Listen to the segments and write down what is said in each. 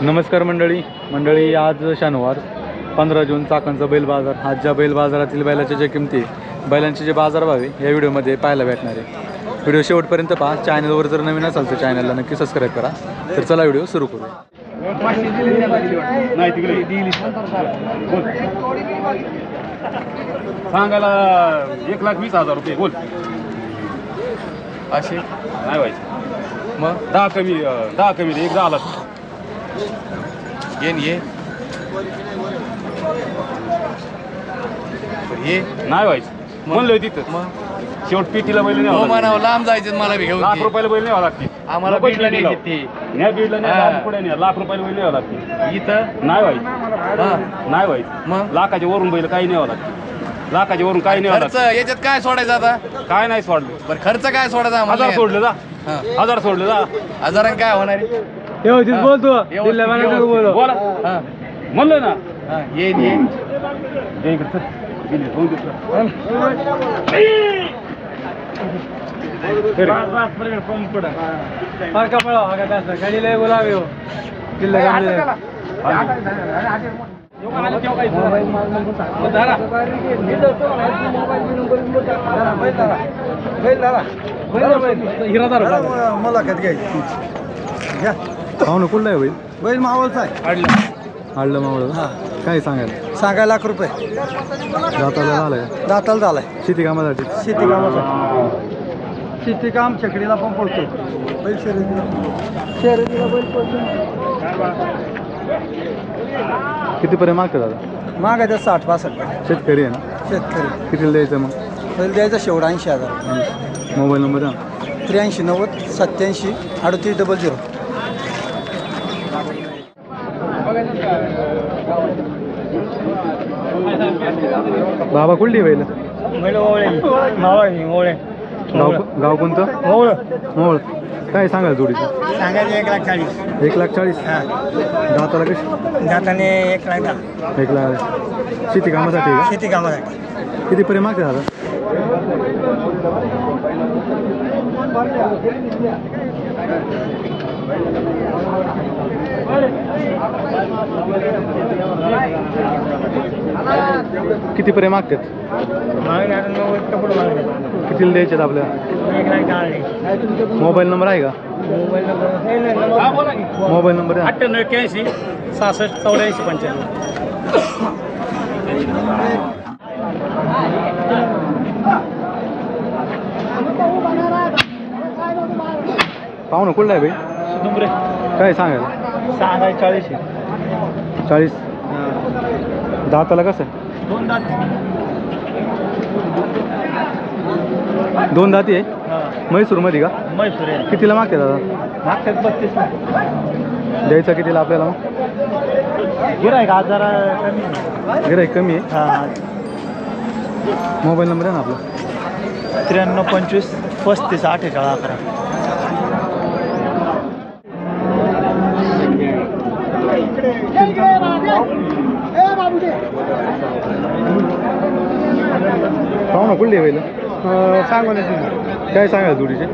नमस्कार मंडळी आज शनिवार 15 जून चाकणचा बैल बाजार। आज ज्या बैल बाजारातील बैलाच्या ज्या किमती बैलांचे जे बाजारभाव आहे या व्हिडिओमध्ये पाहायला भेटणार आहे। व्हिडिओ शेवटपर्यंत पहा। चॅनलवर जर नवीन असाल तर चॅनलला नक्की सबस्क्राईब करा। तर चला व्हिडिओ सुरू करूया। सांगायला 1,20,000 रुपये बोल असे नाही व्हायचं मग 10 कमी एक 10 लाख ये नाही व्हायचं म्हणलं तिथं मग शेवट पेटीला बैल नाही म्हणावं लांब जायचं मला बी घेऊन लाख रुपयाला बैल न्यावं लागते आम्हाला बीडला न्यायची ती न्या बीडला न्या पुढे न्या लाख रुपयाला बैल न्यावं लागते इथं नाही व्हायचं नाही व्हायचं मग लाखाच्या वरून बैल काही न्यावं लागते लाखाच्या वरून काही न्यावं खर्च लागतं याच्यात काय सोडायचं आता काय नाही सोडलं बरं खर्च काय सोडायचा आम्हाला 1000 सोडलं जा हा. 1000 सोडलं जा हजारांनी काय होणार आहे? बोलतो बोला हा. म्हणलं ना हा, येईन ये इकडं चल. गेली, होऊन दे चल. मुलाखत घ्यायची घ्या पाहुणं कुठलं आहे बैल? बैल मावळचा आहे हाडलं मावळं हा काय सांगायला सांगायला लाख रुपये दाताला झालंय दाताला झालाय शेती कामासाठी शेती कामासाठी शेती काम छकडीला पण पळतो बैल शर्यतीला बैल पळतो कितीपर्यंत मागतं दादा? मागायचं 60-65 शेतकरी आहे ना? शेतकरी कितीला द्यायचं मग? बैल द्यायचा शेवट 80,000 मोबाईल नंबर द्या 83 90 87 38 00. बाबा कुठली बैल? गाव कोणतं? मोहोळ काय सांगाल जोडीचं? सांगायचं 1,40,000 1,40,000 दाताला कशी? जाताने 1,10,000 1,00,000 शेती कामासाठी आहे शेती कामासाठी का? कितीपर्यंत मागते दादा? कितीपर्यंत मागतात? कितीला द्यायच्यात आपल्याला? मोबाईल नंबर आहे का? मोबाईल नंबर द्या 98 66 84 95. पाहू ना कुठला आहे भाई? काय सांगायला? 40 दाताला कसं? 2 दाती आहे म्हैसूरमध्ये का? म्हैसूर कितीला मागते दादा? मागतात 32 द्यायचा कितीला आपल्याला मग? गिरायक आज जरा कमी गिराईक कमी आहे. हां मोबाईल नंबर आहे ना आपला? 93 25 35 48 11. पाहू ना कुठली आहे बैल? सांगू काय सांगायला जोडीचे?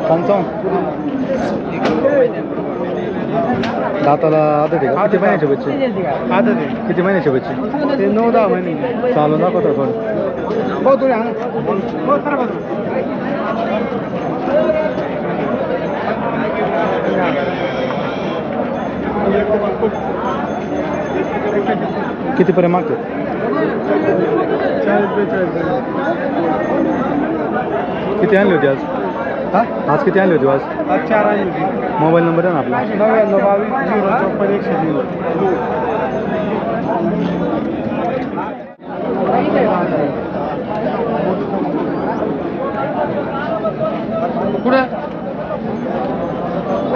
55 दाताला आदत आहे का? किती महिन्याचे बच्चे? आता किती महिन्याचे बच्चे? ते 9-10 महिने चालून दाखवतो थोडं. बहुत दूर कितीपर्यंत मागतो? 40-42. किती आणली होती आज? हा आज किती आणली होती आज? 4 आहे मोबाईल नंबर आहे ना आपला? 99 22 054 101. कुठं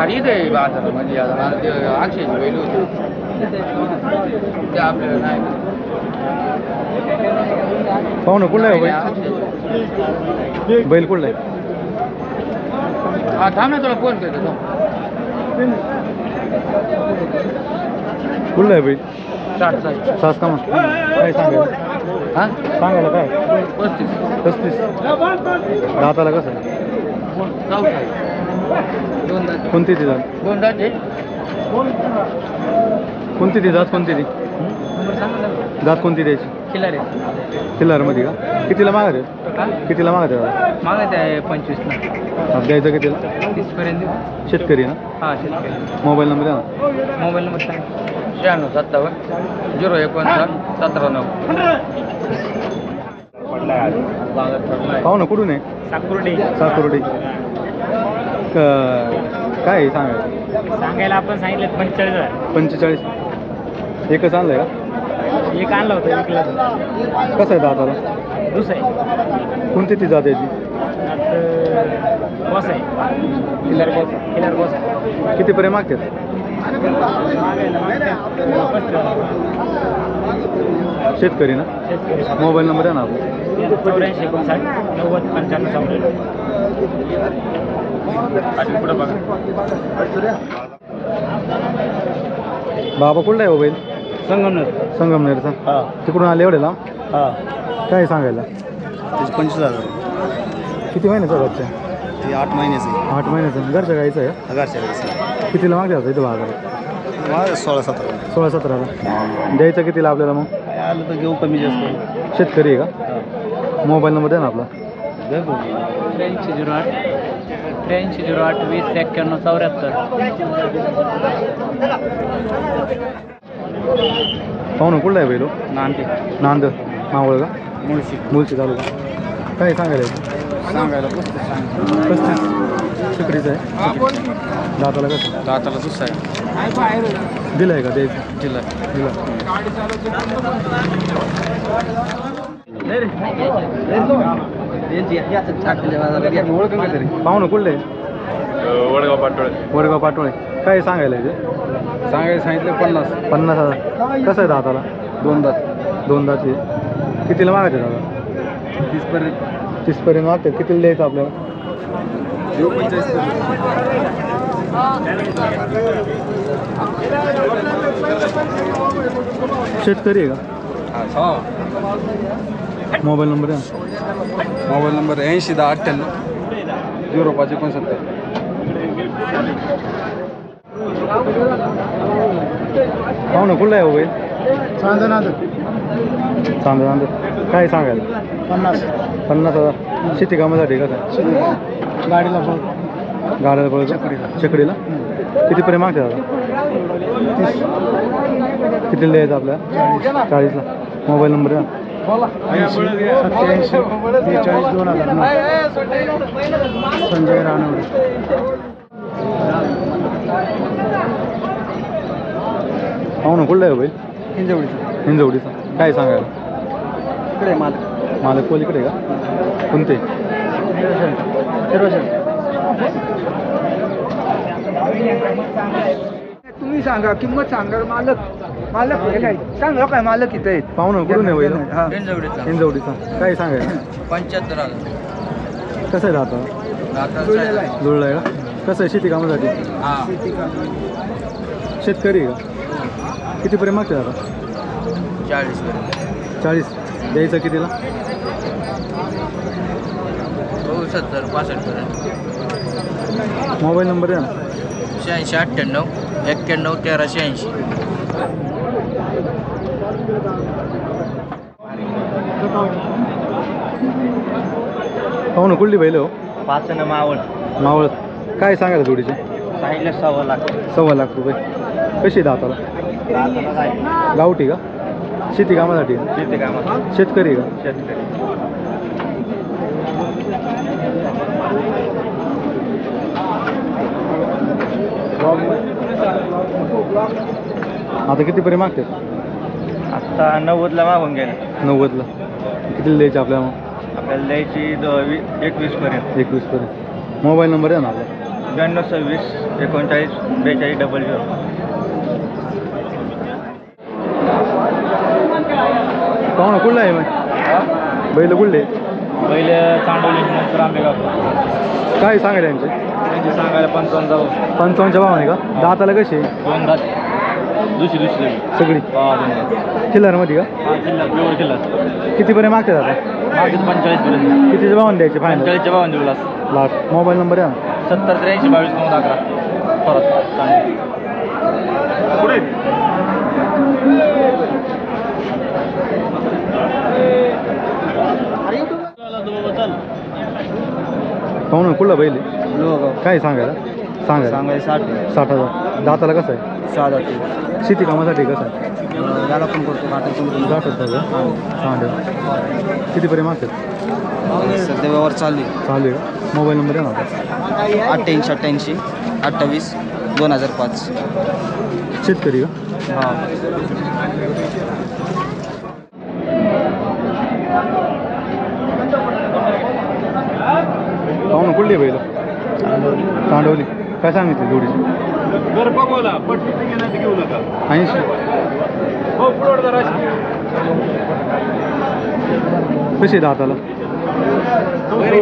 आणि इथे बाजार म्हणजे अक्षयची बैल होती ते आपल्याला नाही पाहू ना कुठला आहे बैल? बैल कुठला आहे? हा थांब ना तुला फोन करतो कुठला आहे बैल? 60 सास का मग काय सांगायला? हां सांगायला काय? 35 दाताला कसं? चौथा आहे. दोन दात कोणती ती दात? दोन दात आहे कोणती ती जात कोणती ती जात कोणती द्यायची खिलारी किल्लारमध्ये का कितीला मागत आहे कितीला मागत आहे दादा मागत आहे 25ला द्यायचं कितीला 30पर्यंत देऊ शेतकरी ना हां शेतकरी मोबाईल नंबर द्या ना मोबाईल नंबर सांग 96 57 059 79 पाहू ना कुठून आहे साकुर्डी साकुर्डी काय आहे सांगायला सांगायला आपण सांगितलं 45,000 45 एकच आणलं आहे एक आणलं होतं विकला का कसं आहे दाताला दुसरं आहे कोणती ती जात याची बस आहे खिलार बस आहे कितीपर्यंत मागतात शेतकरी ना शेतकरी मोबाईल नंबर द्या ना आपला 84 59 90 95 94 पुढं बघा बाबा कुठला आहे मोबाईल संगमनेर संगमनेरचा हां तिकडून आले एवढे लांब हां काय सांगायला त्याचे 25,000 किती महिन्याचा बच्चा ते 8 महिन्याचे 8 महिन्याचा घरच्या गाईचं आहे का? हजारच्या कितीला मागते आता इथं बाजारात 16-17 16-17 द्यायचं कितीला आपल्याला मग काय आलं तर घेऊ कमी जास्त शेतकरी आहे का मोबाईल नंबर द्या ना आपला 8308 8308 20 91 74 पाहू ना कुठला आहे बैलो नांदे नांद मावळ का मुळशी मुलची तालुका काय सांगायला सांगायला 35 शेकडीचं आहे दाताला कसं दाताला दुसरा आहे दिलं आहे का द्यायचं जिल्हा दिलं पाहू ना कुठले वडगाव पाटोळे वडगाव पाटोळे काय सांगायला इथे सांगायला सांगितलं 50,000 कसं आहे दाताला 2 दात 2 दाती कितीला मागायचे दादा 30पर्यंत 30पर्यंत मागतात कितीला द्यायचं आपल्याला घेऊ 45 शेतकरी आहे का मोबाईल नंबर आहे मोबाईल नंबर 80 10 98 05 69 पाहू ना कुठला आहे मोबाईल चांदनाद चांद काय सांगायला 50,000 शेती कामासाठी कसं गाडीला गाड्याला पळतो चकडीला कितीपर्यंत मागते दादा कितीला द्यायचं आपल्या 40ला मोबाईल नंबर द्या 87 43 2009 संजय रानवडे पाहू ना कुठला आहे मोबाईल हिंजवडीचा हिंजवडीचा काय सांगायला इकडे मालक मालक पलीकडे का कोणते तुम्ही सांगा किंमत सांगा मालक मालक हे काय सांगा काय मालक इथे आहेत पाहू ना कुठून आहे बैल हा. हिंजवडीचा काय सांगायला 75,000 कसं आहे दाता जुळलेला आहे. जुळलं आहे का कसं आहे शेती कामासाठी शेती काम. शेतकरी आहे का कितीपर्यंत मागते दादा 40 द्यायचं कितीला 70 65 पर्यंत मोबाईल नंबर द्या ना 86 98 91 13 86 पाहू ना कुठली बैल हो 5 मावळ मावळ काय सांगायला जोडीचे सांगितलं 6 लाख 1.25 लाख रुपये कशी दाताला गावठी का शेती कामासाठी का? शेती कामात शेतकरी का शेतकरी आता कितीपर्यंत मागते आता 90ला मागून गेलं 90ला कितीला द्यायचे आपल्याला मग आपल्याला द्यायची 21 पर्यंत 21 पर्यंत मोबाईल नंबर द्या ना आपला 92 26 39 42 00 पाहू ना कुठला आहे मग बैल कुठले पहिले चांडवली नंतर आंबेगाव काय सांगायला यांचे त्यांची सांगायला 55 जाऊ 55च्या भावाने का दाताला कशी आहे? 2 दात दुसरी सगळी किल्लारमध्ये का हा किल्ला पिवळ किल्ला कितीपर्यंत मागते दादा मागे 45 पर्यंत कितीच्या भावाने द्यायचे फायनल 45च्या भावाने देऊ लास्ट मोबाईल नंबर द्या ना 70 83 22 9 11 परत चांगली पाहू ना कुठला बैल आहे? काय सांगायला सांगाय 60,000. दाताला कसं आहे? 6 जाती शेती कामासाठी कसं आहे? त्याला पण करतो काटातून दाखवत सांगा कितीपर्यंत मागतात? सध्या व्यवहार चालू चालू आहे का? मोबाईल नंबर आहे ना आता? 88 28 2005. शेतकरी का? हां पाहू ना कुठली बैल? तांडवली. काय सांगितली जोडीची? घर बघवला पट्टी घेण्याची घेऊ नका 80. हो पुढे जरा कशी दाताला?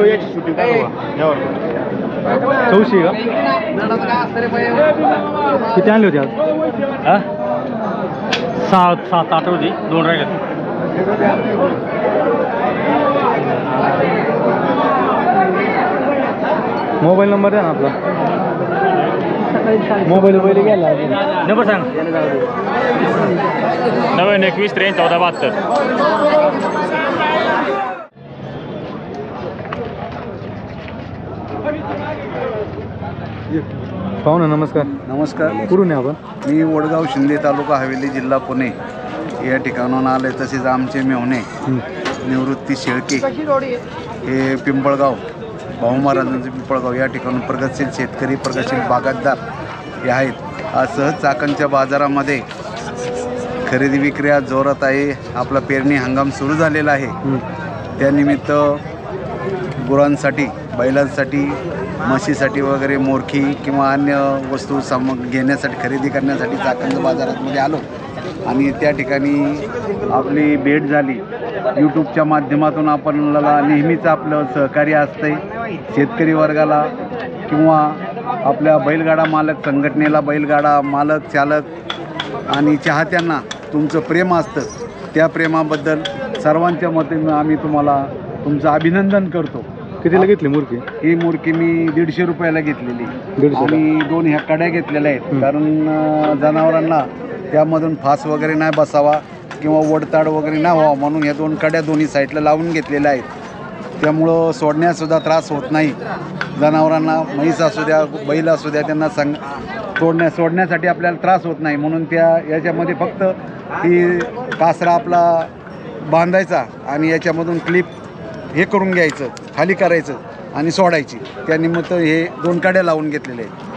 याची शूटिंग यावर 84 का? किती आणली होती आज? 7-8 होती 2 राहिल्यात. मोबाईल नंबर आहे ना आपला? मोबाईल वगैरे गेला नंबर सांग 91 23 14 पाहू ना. नमस्कार. नमस्कार. कुठून आहे आपण? मी वडगाव शिंदे तालुका हवेली जिल्हा पुणे या ठिकाणाहून आले. तसेच आमचे मेहुणे निवृत्ती शेळके हे पिंपळगाव भाऊ महाराजांचे पिंपळगाव या ठिकाणून प्रगतशील शेतकरी प्रगतशील बागायतदार हे आहेत. आज सहज चाकणच्या बाजारामध्ये खरेदी विक्री जोरात आहे. आपला पेरणी हंगाम सुरू झालेला आहे. त्यानिमित्त गुरांसाठी बैलांसाठी म्हशीसाठी वगैरे मोरखी किंवा अन्य वस्तू घेण्यासाठी खरेदी करण्यासाठी चाकणच्या बाजारामध्ये आलो आणि त्या ठिकाणी आपली भेट झाली. यूट्यूबच्या माध्यमातून आपल्याला नेहमीच आपलं सहकार्य असतंय. शेतकरी वर्गाला किंवा आपल्या बैलगाडा मालक संघटनेला बैलगाडा मालक चालक आणि चाहत्यांना तुमचं प्रेम असतं. त्या प्रेमाबद्दल सर्वांच्या मते आम्ही तुम्हाला तुमचं अभिनंदन करतो. कितीला घेतली मुर्गी? ही मुर्गी मी 150 रुपयाला घेतलेली 150 आणि 2 ह्या कड्या घेतलेल्या आहेत. कारण जनावरांना त्यामधून फास वगैरे नाही बसावा किंवा वडताड वगैरे नाही व्हावा म्हणून ह्या 2 कड्या दोन्ही साईडला लावून घेतलेल्या आहेत. त्यामुळं सोडण्यासुद्धा त्रास होत नाही. जनावरांना म्हैस असू द्या बैल असू द्या त्यांना सोडण्यासाठी आपल्याला त्रास होत नाही. म्हणून याच्यामध्ये फक्त ही कासरा आपला बांधायचा आणि याच्यामधून क्लिप हे करून घ्यायचं खाली करायचं आणि सोडायची. त्यानिमित्त हे 2 कड्या लावून घेतलेले आहेत.